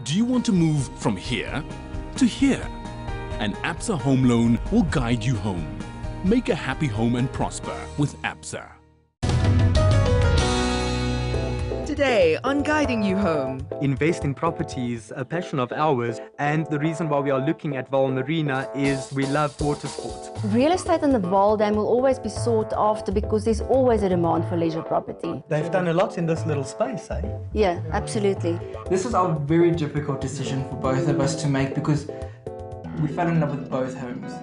Do you want to move from here to here? An ABSA home loan will guide you home. Make a happy home and prosper with ABSA. Today on Guiding You Home. Invest in properties, a passion of ours, and the reason why we are looking at Vaal Marina is we love water sports. Real estate on the Vaal Dam will always be sought after because there's always a demand for leisure property. They've done a lot in this little space, eh? Yeah, absolutely. This was a very difficult decision for both of us to make because we fell in love with both homes.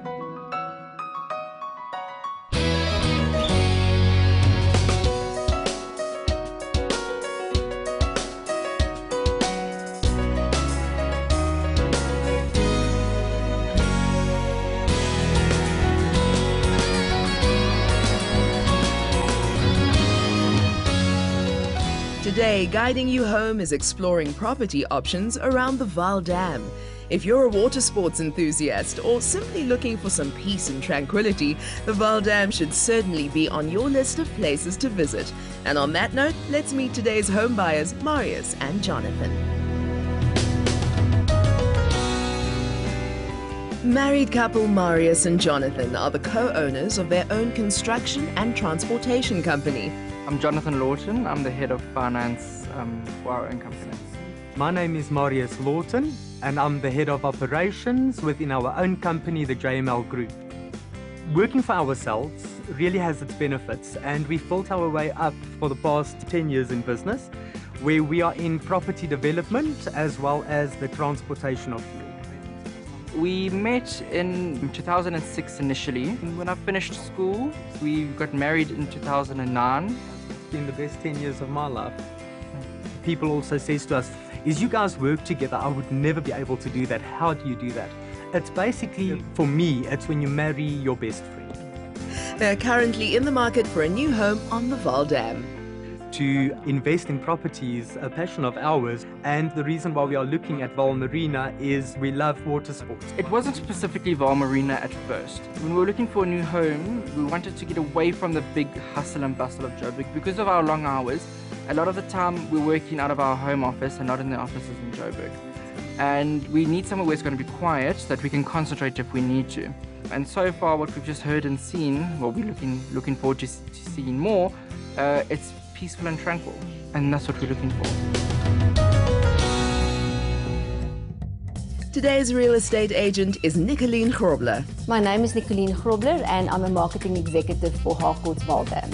Today, Guiding You Home is exploring property options around the Vaal Dam. If you're a water sports enthusiast or simply looking for some peace and tranquility, the Vaal Dam should certainly be on your list of places to visit. And on that note, let's meet today's home buyers, Marius and Jonathan. Married couple Marius and Jonathan are the co-owners of their own construction and transportation company. I'm Jonathan Lawton. I'm the head of finance for our own company. My name is Marius Lawton, and I'm the head of operations within our own company, the JML Group. Working for ourselves really has its benefits, and we've built our way up for the past 10 years in business, where we are in property development as well as the transportation of fuel. We met in 2006 initially. When I finished school, we got married in 2009. It's been the best 10 years of my life. People also say to us, "Is you guys work together? I would never be able to do that. How do you do that?" It's basically, for me, it's when you marry your best friend. They're currently in the market for a new home on the Vaal Dam. To invest in properties, a passion of ours, and the reason why we are looking at Vaal Marina is we love water sports. It wasn't specifically Vaal Marina at first. When we were looking for a new home, we wanted to get away from the big hustle and bustle of Joburg. Because of our long hours, a lot of the time we're working out of our home office and not in the offices in Joburg. And we need somewhere where it's going to be quiet so that we can concentrate if we need to. And so far what we've just heard and seen, what we're looking forward to seeing more, it's peaceful and tranquil, and that's what we're looking for. Today's real estate agent is Nicoline Grobler. My name is Nicoline Grobler and I'm a marketing executive for Harcourt's Vaal Dam.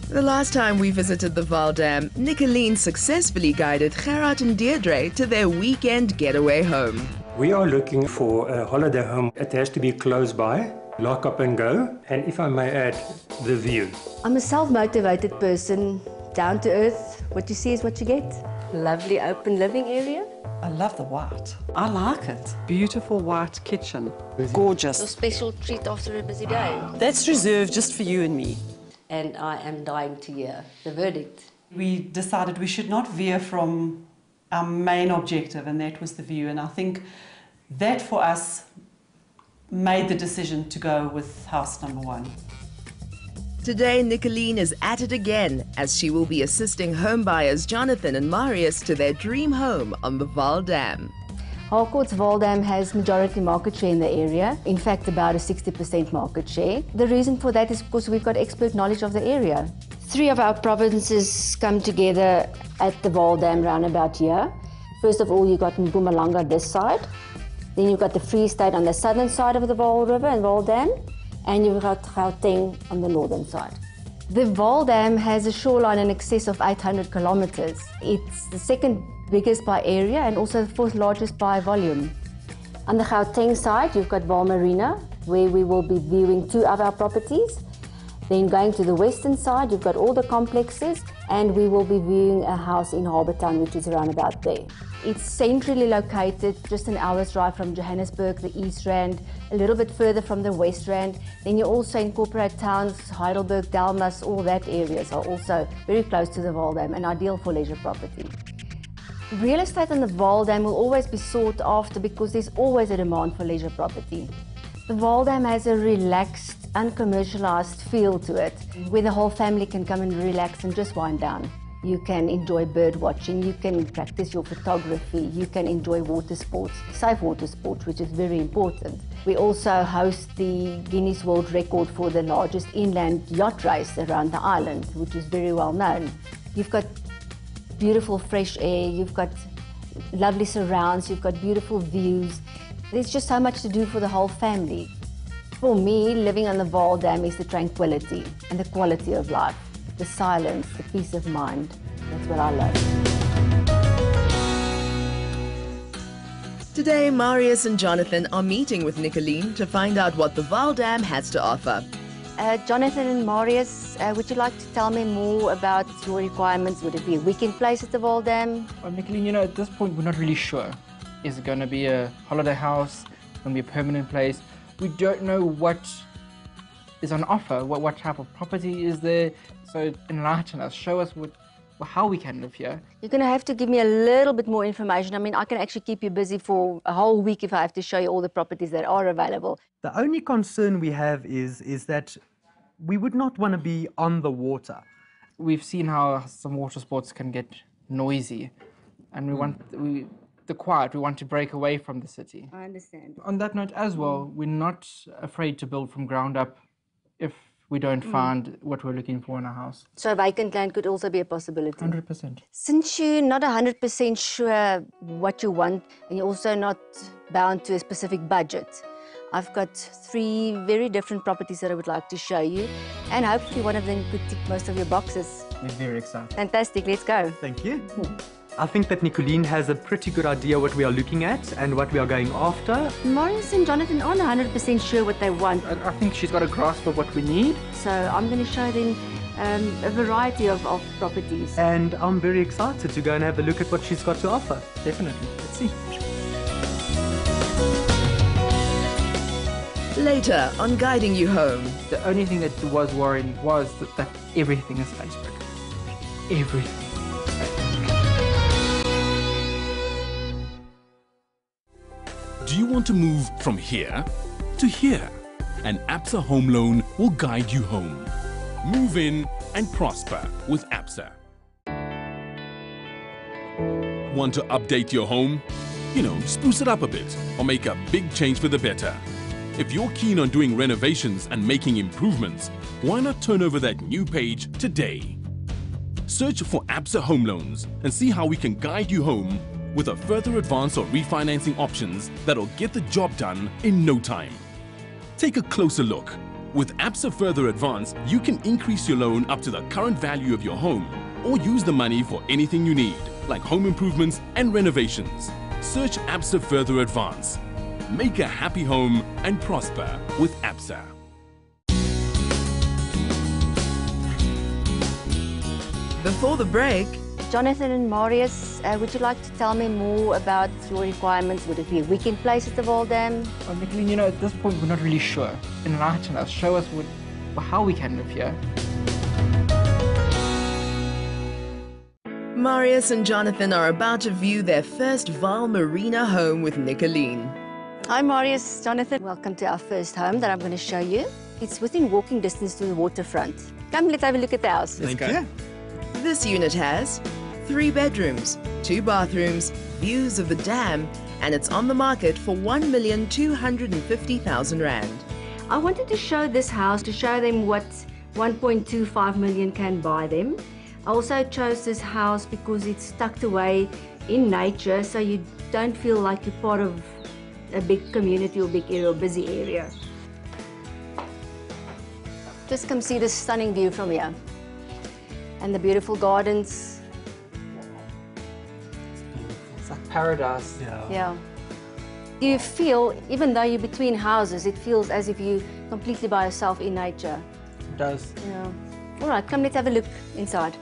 The last time we visited the Vaal Dam, Nicoline successfully guided Gerard and Deirdre to their weekend getaway home. We are looking for a holiday home. It has to be close by, lock up and go, and if I may add, the view. I'm a self-motivated person, down to earth. What you see is what you get. Lovely open living area. I love the white. I like it. Beautiful white kitchen. Gorgeous. A special treat after a busy day. That's reserved just for you and me. And I am dying to hear the verdict. We decided we should not veer from our main objective, and that was the view. And I think that for us made the decision to go with house number one. Today, Nicoline is at it again as she will be assisting home buyers Jonathan and Marius to their dream home on the Vaal Dam. Harcourt's Vaal Dam has majority market share in the area, in fact about a 60% market share. The reason for that is because we've got expert knowledge of the area. 3 of our provinces come together at the Vaal Dam roundabout here. First of all, you've got Mpumalanga this side, then you've got the Free State on the southern side of the Vaal River and Vaal Dam, and you've got Gauteng on the northern side. The Vaal Dam has a shoreline in excess of 800 kilometers. It's the second biggest by area and also the 4th largest by volume. On the Gauteng side, you've got Vaal Marina, where we will be viewing 2 of our properties. Then going to the western side, you've got all the complexes, and we will be viewing a house in Harbour Town, which is around about there. It's centrally located, just an hour's drive from Johannesburg, the East Rand, a little bit further from the West Rand. Then you also incorporate towns, Heidelberg, Delmas, all that areas are also very close to the Vaal Dam and ideal for leisure property. Real estate on the Vaal Dam will always be sought after because there's always a demand for leisure property. The Vaal Dam has a relaxed, uncommercialized feel to it, where the whole family can come and relax and just wind down. You can enjoy bird watching, you can practice your photography, you can enjoy water sports, safe water sports, which is very important. We also host the Guinness World Record for the largest inland yacht race around the island, which is very well known. You've got beautiful fresh air, you've got lovely surrounds, you've got beautiful views. There's just so much to do for the whole family. For me, living on the Vaal Dam is the tranquility and the quality of life. The silence, the peace of mind. That's what I love. Today, Marius and Jonathan are meeting with Nicoline to find out what the Vaal Dam has to offer. Jonathan and Marius, would you like to tell me more about your requirements? Would it be a weekend place at the Vaal Dam? Well, Nicoline, at this point, we're not really sure. Is it going to be a holiday house? Going to be a permanent place? We don't know what is on offer. What type of property is there? So enlighten us, show us how we can live here. You're going to have to give me a little bit more information. I mean, I can actually keep you busy for a whole week if I have to show you all the properties that are available. The only concern we have is that we would not want to be on the water. We've seen how some water sports can get noisy, and we want the quiet. We want to break away from the city. I understand. On that note as well, we're not afraid to build from ground up if we don't find what we're looking for in a house. So vacant land could also be a possibility? 100%. Since you're not 100% sure what you want, and you're also not bound to a specific budget, I've got 3 very different properties that I would like to show you, and hopefully one of them could tick most of your boxes. We're very excited. Fantastic, let's go. Thank you. I think that Nicoline has a pretty good idea what we are looking at and what we are going after. Marius and Jonathan aren't 100% sure what they want, I think she's got a grasp of what we need. so I'm going to show them a variety of properties. And I'm very excited to go and have a look at what she's got to offer. Definitely. Let's see. Later on Guiding You Home. The only thing that was worrying was that everything is Facebook. Everything. Do you want to move from here to here? An ABSA home loan will guide you home. Move in and prosper with ABSA. Want to update your home? Spruce it up a bit or make a big change for the better. If you're keen on doing renovations and making improvements, why not turn over that new page today? Search for ABSA Home Loans and see how we can guide you home with a further advance or refinancing options that'll get the job done in no time. Take a closer look. With ABSA Further Advance, you can increase your loan up to the current value of your home or use the money for anything you need, like home improvements and renovations. Search ABSA Further Advance. Make a happy home and prosper with ABSA. Before the break, Jonathan and Marius, would you like to tell me more about your requirements? Would it be a weekend place at the Vaal Dam? Well, Nicoline, at this point, we're not really sure. Enlighten us, show us how we can live here. Marius and Jonathan are about to view their first Vaal Marina home with Nicoline. Hi Marius, Jonathan. Welcome to our first home that I'm going to show you. It's within walking distance to the waterfront. Come, let's have a look at the house. Thank you. This unit has 3 bedrooms, 2 bathrooms, views of the dam, and it's on the market for R1,250,000. I wanted to show this house to show them what 1.25 million can buy them. I also chose this house because it's tucked away in nature, so you don't feel like you're part of a big community or big area or busy area. Just come see this stunning view from here. And the beautiful gardens. It's like paradise. Yeah. You feel, even though you're between houses, it feels as if you're completely by yourself in nature. It does. Yeah. All right, come, let's have a look inside.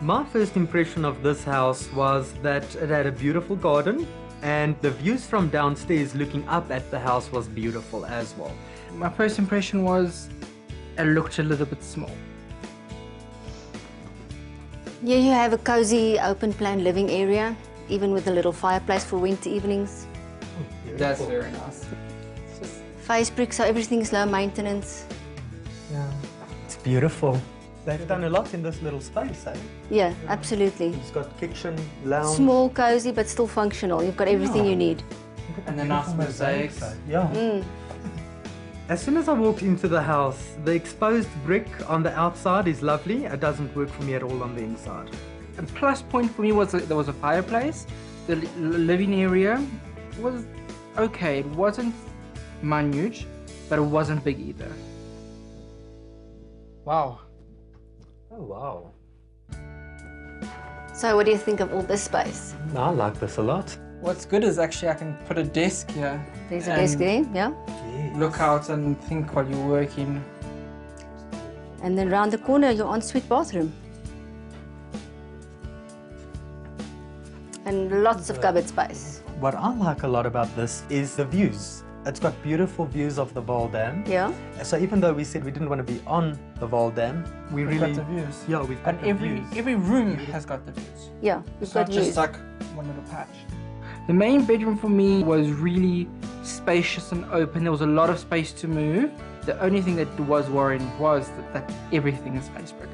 My first impression of this house was that it had a beautiful garden, and the views from downstairs looking up at the house was beautiful as well. My first impression was it looked a little bit small. Here you have a cozy, open-plan living area, even with a little fireplace for winter evenings. That's very nice. Face brick, so everything is low maintenance. Yeah. It's beautiful. They've done a lot in this little space, eh? Yeah, absolutely. It's got kitchen, lounge. Small, cozy, but still functional. You've got everything you need. And the nice mosaics. Yeah. As soon as I walked into the house, the exposed brick on the outside is lovely. It doesn't work for me at all on the inside. A plus point for me was that there was a fireplace. The living area was okay. It wasn't minute, but it wasn't big either. Wow. Oh, wow. So what do you think of all this space? I like this a lot. What's good is actually I can put a desk here. There's a desk there, yeah? Look out and think while you're working. And then round the corner, your ensuite bathroom. And lots of cupboard space. What I like a lot about this is the views. It's got beautiful views of the Vaal Dam. Yeah. So even though we said we didn't want to be on the Vaal Dam, we've got the views. Yeah, we've got and the views. every room has got the views. Yeah, we've It's got not just views. like one little patch. The main bedroom for me was really spacious and open. There was a lot of space to move. The only thing that was worrying was that everything is face brick.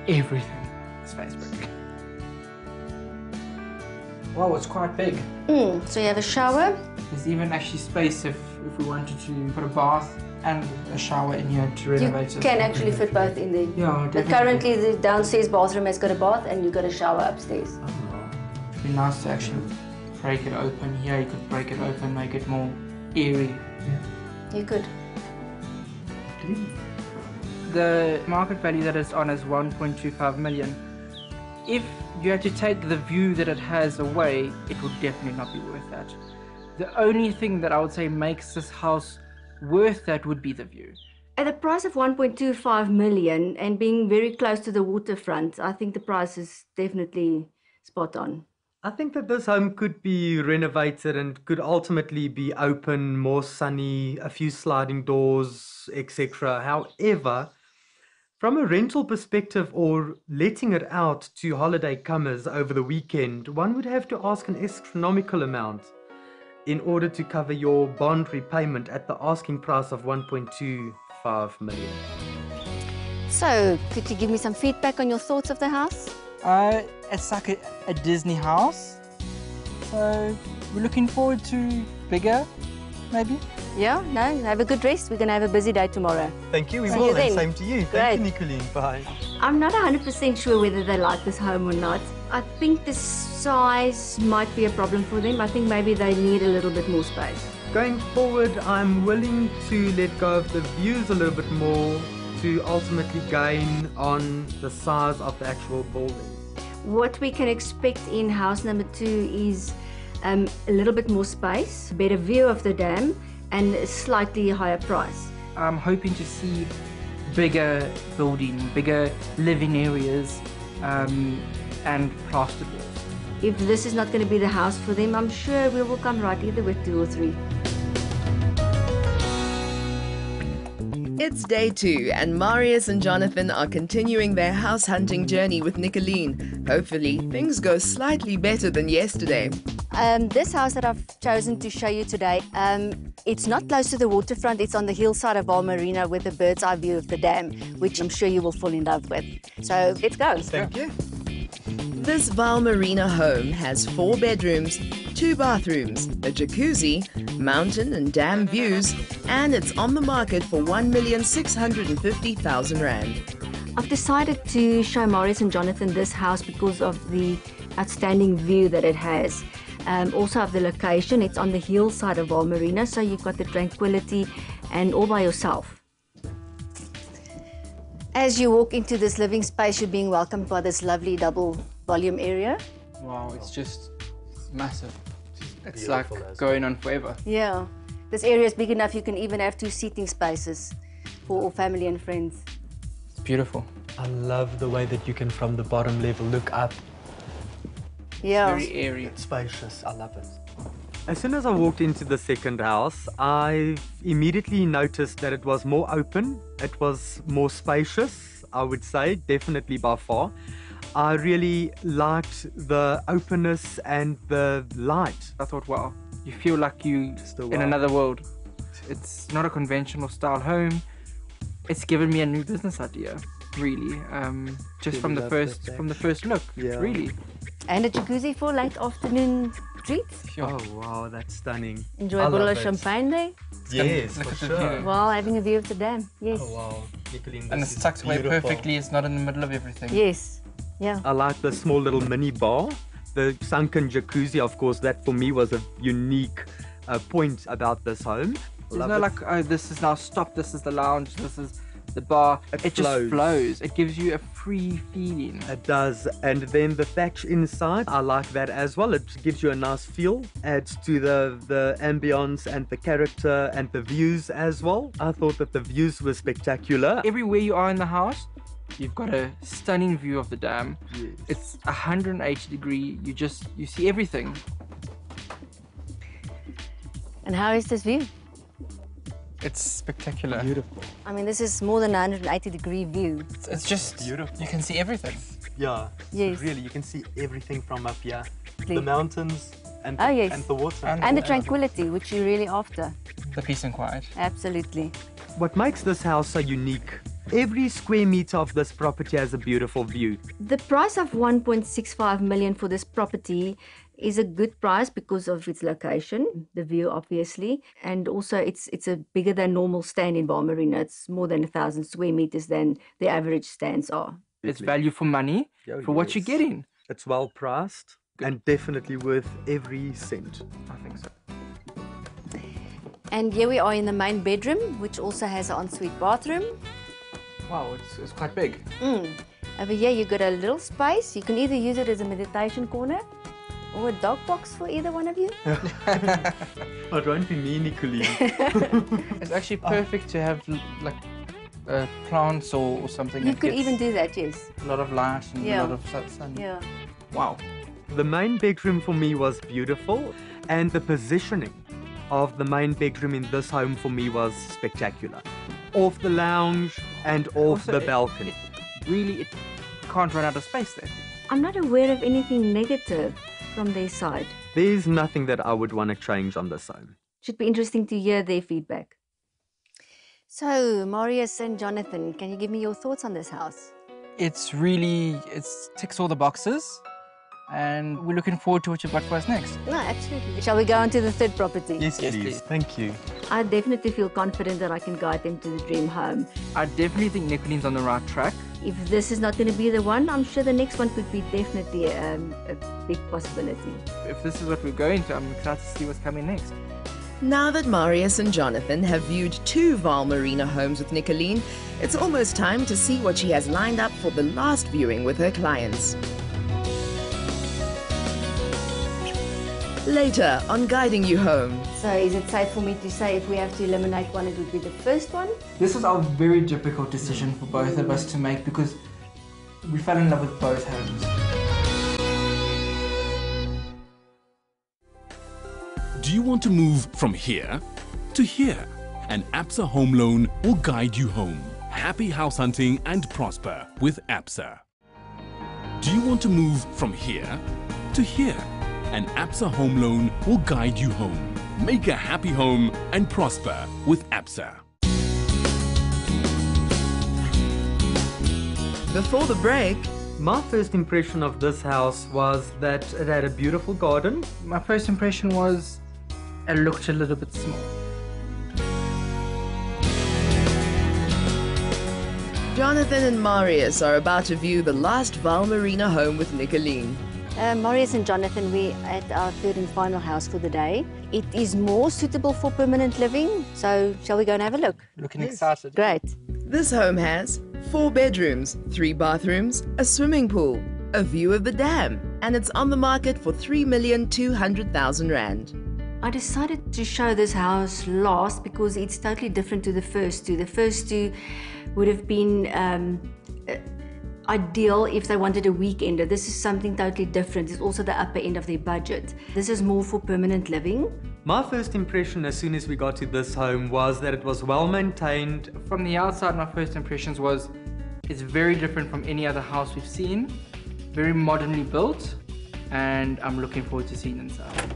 Everything is face brick. Wow, it's quite big. So you have a shower. There's even actually space if we wanted to put a bath and a shower in here to renovate it. You can actually fit both in there. Yeah, But definitely. currently the downstairs bathroom has got a bath and you've got a shower upstairs. It'd be nice to actually break it open here. You could break it open, make it more airy. You could. The market value that it's on is 1.25 million. If you had to take the view that it has away, it would definitely not be worth that. The only thing that I would say makes this house worth that would be the view. At a price of 1.25 million and being very close to the waterfront, I think the price is definitely spot on. I think that this home could be renovated and could ultimately be open, more sunny, a few sliding doors, etc. However, from a rental perspective or letting it out to holiday comers over the weekend, one would have to ask an astronomical amount in order to cover your bond repayment at the asking price of 1.25 million. So, could you give me some feedback on your thoughts of the house? It's like a Disney house. So we're looking forward to bigger, maybe. Yeah, no, have a good rest. We're going to have a busy day tomorrow. Thank you, we See will, you and then. same to you. Great. Thank you, Nicoline. Bye. I'm not 100% sure whether they like this home or not. I think the size might be a problem for them. I think maybe they need a little bit more space. Going forward, I'm willing to let go of the views a little bit more to ultimately gain on the size of the actual building. What we can expect in house number 2 is a little bit more space, a better view of the dam, and a slightly higher price. I'm hoping to see bigger building, bigger living areas, and plastered walls. If this is not going to be the house for them, I'm sure we will come right either with 2 or 3. It's day 2 and Marius and Jonathan are continuing their house hunting journey with Nicoline. Hopefully, things go slightly better than yesterday. This house that I've chosen to show you today, it's not close to the waterfront. It's on the hillside of Vaal Marina with a bird's eye view of the dam, which I'm sure you will fall in love with. So let's go. Thank you. This Vaal Marina home has 4 bedrooms, 2 bathrooms, a jacuzzi, mountain and dam views, and it's on the market for R1,650,000. I've decided to show Marius and Jonathan this house because of the outstanding view that it has. Also of the location, it's on the hillside of Vaal Marina, so you've got the tranquility and all by yourself. As you walk into this living space, you're being welcomed by this lovely double volume area. Wow, it's just massive. It's Beautiful, like going on forever. Yeah, this area is big enough you can even have 2 seating spaces for all family and friends. It's beautiful. I love the way that you can, from the bottom level, look up. Yeah. Very airy. It's spacious. I love it. As soon as I walked into the second house, I immediately noticed that it was more open. It was more spacious, I would say, definitely by far. I really liked the openness and the light. I thought, wow, you feel like you in another world. It's not a conventional style home. It's given me a new business idea. really. Just from the first look, Yeah. really. And a jacuzzi for late afternoon treats. Sure. Oh wow, that's stunning. Enjoy I a bottle love of it. champagne there Yes, Look for at the sure. view. while having a view of the dam. Yes. Oh wow, Nicoline, And this it's is tucked away beautiful. perfectly. It's not in the middle of everything. Yes. Yeah. I like the small little mini bar. The sunken jacuzzi, of course, that for me was a unique point about this home. There's Love no it. like, oh, this is now stopped. This is the lounge. This is the bar. It Just flows. flows. It gives you a free feeling. It does, and then the thatch inside, I like that as well. It gives you a nice feel, adds to the ambience and the character and the views as well. I thought that the views were spectacular. Everywhere you are in the house, you've got a stunning view of the dam. Yes. It's 180 degree. You see everything. And how is this view? It's spectacular. Beautiful. I mean, this is more than 180-degree view. It's just Beautiful. You can see everything. Yeah, Yes. really, you can see everything from up here. The Please. mountains and Oh, yes. and the water. And the tranquility, which you're really after. The peace and quiet. Absolutely. What makes this house so unique? Every square meter of this property has a beautiful view. The price of 1.65 million for this property is a good price because of its location, the view obviously, and also it's a bigger than normal stand in Vaal Marina. It's more than 1,000 square meters than the average stands are. It's value for money Oh, for what you're yes. getting. It's well priced and definitely worth every cent. I think so. And here we are in the main bedroom, which also has an ensuite bathroom. Wow, it's quite big. Over here you got a little space. You can either use it as a meditation corner or a dog box for either one of you. It won't be me, Nicoline. It's actually perfect to have like plants or something. You that could gets even do that, yes. a lot of light and Yeah. a lot of sun. Yeah. Wow. The main bedroom for me was beautiful, and the positioning of the main bedroom in this home for me was spectacular. Off the lounge and off Also, the balcony. It can't run out of space there. I'm not aware of anything negative from their side. There's nothing that I would want to change on this home. Should be interesting to hear their feedback. So, Marius and Jonathan, can you give me your thoughts on this house? It ticks all the boxes, and we're looking forward to what you've got for us next. No, absolutely. Shall we go on to the third property? Yes, please. Thank you. I definitely feel confident that I can guide them to the dream home. I definitely think Nicoline's on the right track. If this is not going to be the one, I'm sure the next one could be definitely a big possibility. If this is what we're going to, I'm excited to see what's coming next. Now that Marius and Jonathan have viewed 2 Vaal Marina homes with Nicoline, it's almost time to see what she has lined up for the last viewing with her clients. Later on Guiding You Home. So is it safe for me to say if we have to eliminate one, it would be the first one? This was a very difficult decision for both of us to make because we fell in love with both homes. Do you want to move from here to here? An ABSA home loan will guide you home. Happy house hunting and prosper with ABSA. Do you want to move from here to here? An ABSA home loan will guide you home. Make a happy home and prosper with ABSA. Before the break, My first impression of this house was that it had a beautiful garden. My first impression was it looked a little bit small. Jonathan and Marius are about to view the last Vaal Marina home with Nicoline. Marius and Jonathan, we're at our third and final house for the day. It is more suitable for permanent living, so shall we go and have a look? Looking excited. Great. This home has 4 bedrooms, 3 bathrooms, a swimming pool, a view of the dam, and it's on the market for 3,200,000 rand. I decided to show this house last because it's totally different to the first two. The first two would have been ideal if they wanted a weekender. This is something totally different. It's also the upper end of their budget. This is more for permanent living. My first impression as soon as we got to this home was that it was well maintained. From the outside, my first impressions was it's very different from any other house we've seen. Very modernly built, and I'm looking forward to seeing inside.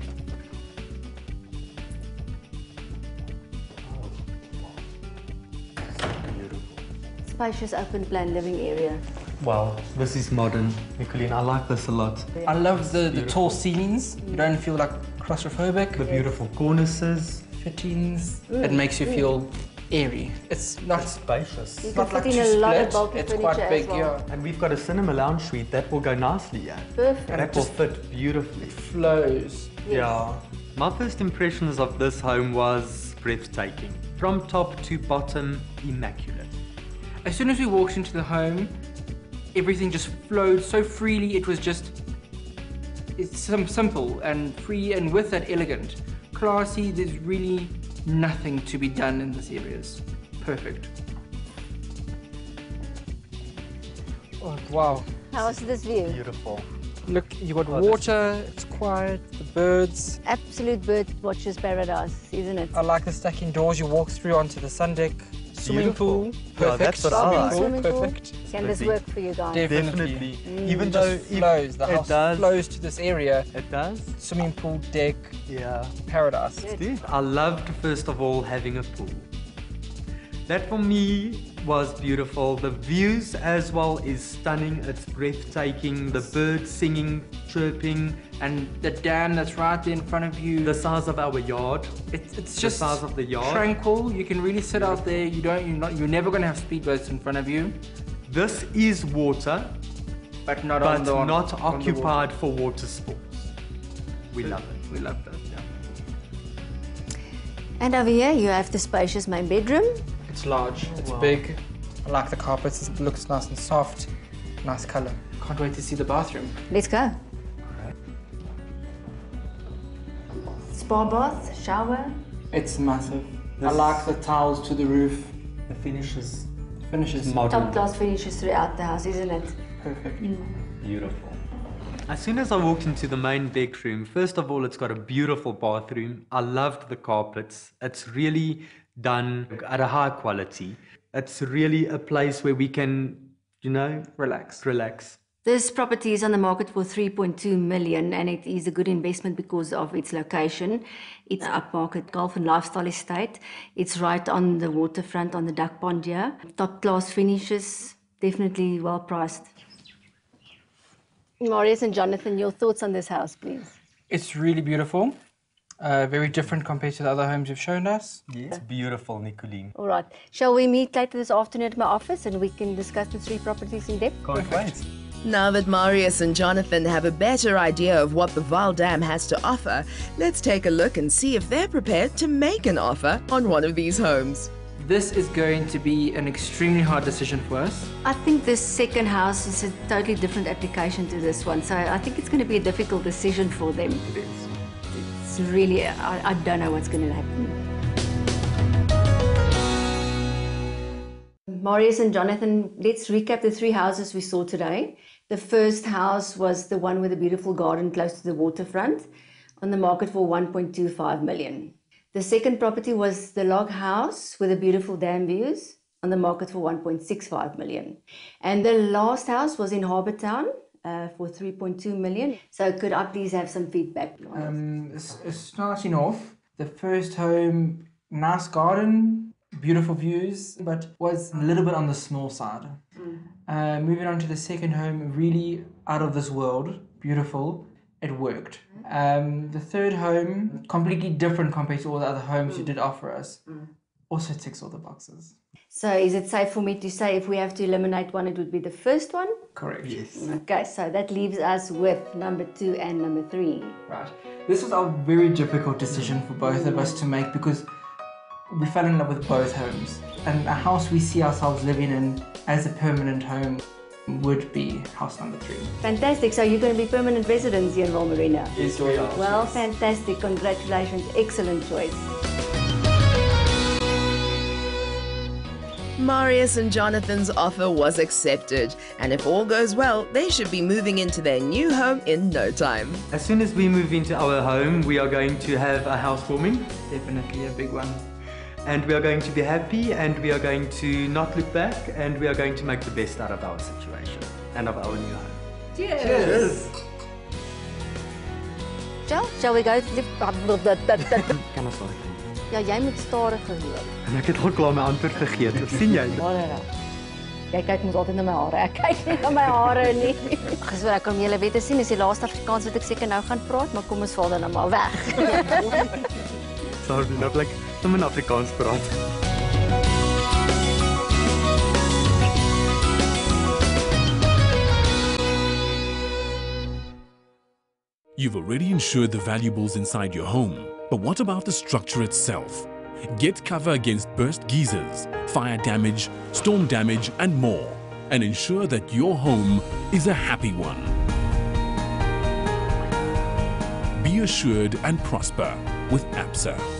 spacious open plan living area. Wow, this is modern. Nicoline, I like this a lot. I love the tall ceilings. You don't feel like claustrophobic. The beautiful cornices. Fittings. It makes you feel airy. It's not spacious. You It's can not like fit too in a lot of split. bulky It's furniture quite big, as well. yeah. And we've got a cinema lounge suite that will go nicely, yeah. Perfect. And That it will just fit beautifully. flows. Yeah. My first impressions of this home was breathtaking. From top to bottom, immaculate. As soon as we walked into the home, everything just flowed so freely. It was just, it's simple and free, and with that elegant. Classy, there's really nothing to be done in this area. It's perfect. Oh, wow. How's this view? Beautiful. Look, you got Oh, water, it's quiet, the birds. Absolute bird watcher's paradise, isn't it? I like the stacking doors you walk through onto the sun deck. Swimming pool, Beautiful. Yeah, perfect. that's what I like. Swimming pool. Perfect. Can this work for you guys? Definitely. Even It though just flows, the house does, flows to this area. It does. Swimming pool, deck, Yeah. paradise. Dude, I loved first of all having a pool. That for me was beautiful. The views as well is stunning. It's breathtaking. The birds singing, chirping, And the dam that's right there in front of you. the size of our yard. It's the just size of the yard. tranquil. You can really sit out there. You're never going to have speedboats in front of you, This is water, but not but on the not on the water. occupied for water sports. We love it. We love that. Yeah. And over here you have the spacious main bedroom. It's large. It's Wow. big. I like the carpets. It looks nice and soft. Nice color. Can't wait to see the bathroom. Let's go. Spa bath, shower. It's massive. I This- like the tiles to the roof. The finishes Finishes modern. Top class finishes throughout the house, isn't it? perfect. Beautiful. As soon as I walked into the main bedroom, first of all, it's got a beautiful bathroom. I loved the carpets. It's really done at a high quality. It's really a place where we can, Relax. relax. This property is on the market for 3.2 million and it is a good investment because of its location. It's an upmarket golf and lifestyle estate. It's right on the waterfront on the duck pond here. Top class finishes, definitely well priced. Marius and Jonathan, your thoughts on this house, please? It's really beautiful. Very different compared to the other homes you've shown us. Yes, beautiful, Nicoline. All right. Shall we meet later this afternoon at my office and we can discuss the three properties in depth? Can't wait. Now that Marius and Jonathan have a better idea of what the Vaal Dam has to offer, let's take a look and see if they're prepared to make an offer on one of these homes. This is going to be an extremely hard decision for us. I think this second house is a totally different application to this one, so I think it's going to be a difficult decision for them. It is. It's really, I don't know what's going to happen. Marius and Jonathan, let's recap the three houses we saw today. The first house was the one with a beautiful garden close to the waterfront, on the market for 1.25 million. The second property was the log house with the beautiful dam views, on the market for 1.65 million. And the last house was in Harbour Town for 3.2 million. So could I please have some feedback? Starting off, the first home, nice garden, beautiful views, but was a little bit on the small side. Moving on to the second home, really out of this world, beautiful. It worked. The third home, completely different compared to all the other homes you did offer us. Also ticks all the boxes. So is it safe for me to say if we have to eliminate one, it would be the first one? Correct. Yes. Okay, so that leaves us with number 2 and number 3. Right. This was a very difficult decision for both of us to make because we fell in love with both homes. And a house we see ourselves living in as a permanent home would be house number 3. Fantastic, so you're going to be permanent residents here in Vaal Marina? Yes, we are. Well, fantastic, congratulations, excellent choice. Marius and Jonathan's offer was accepted, and if all goes well, they should be moving into their new home in no time. As soon as we move into our home, we are going to have a housewarming, Definitely a big one. and we are going to be happy, and we are going to not look back, and we are going to make the best out of our situation and of our new home. Cheers! Shall we go? Kan ons maar. Ja, jy moet stadiger loop. En ek het al klaar my antwoord vergeet. Sien jy? Jy kyk mos altyd na my hare. Ek kyk nie na my hare nie. Gesoor ek om julle weet te sien, is die laaste Afrikaans wat ek seker nou gaan praat, maar kom ons val dan nou maar weg. Sorry, nou blik om in Afrikaans praat. You've already insured the valuables inside your home, but what about the structure itself? Get cover against burst geysers, fire damage, storm damage and more, and ensure that your home is a happy one. Be assured and prosper with ABSA.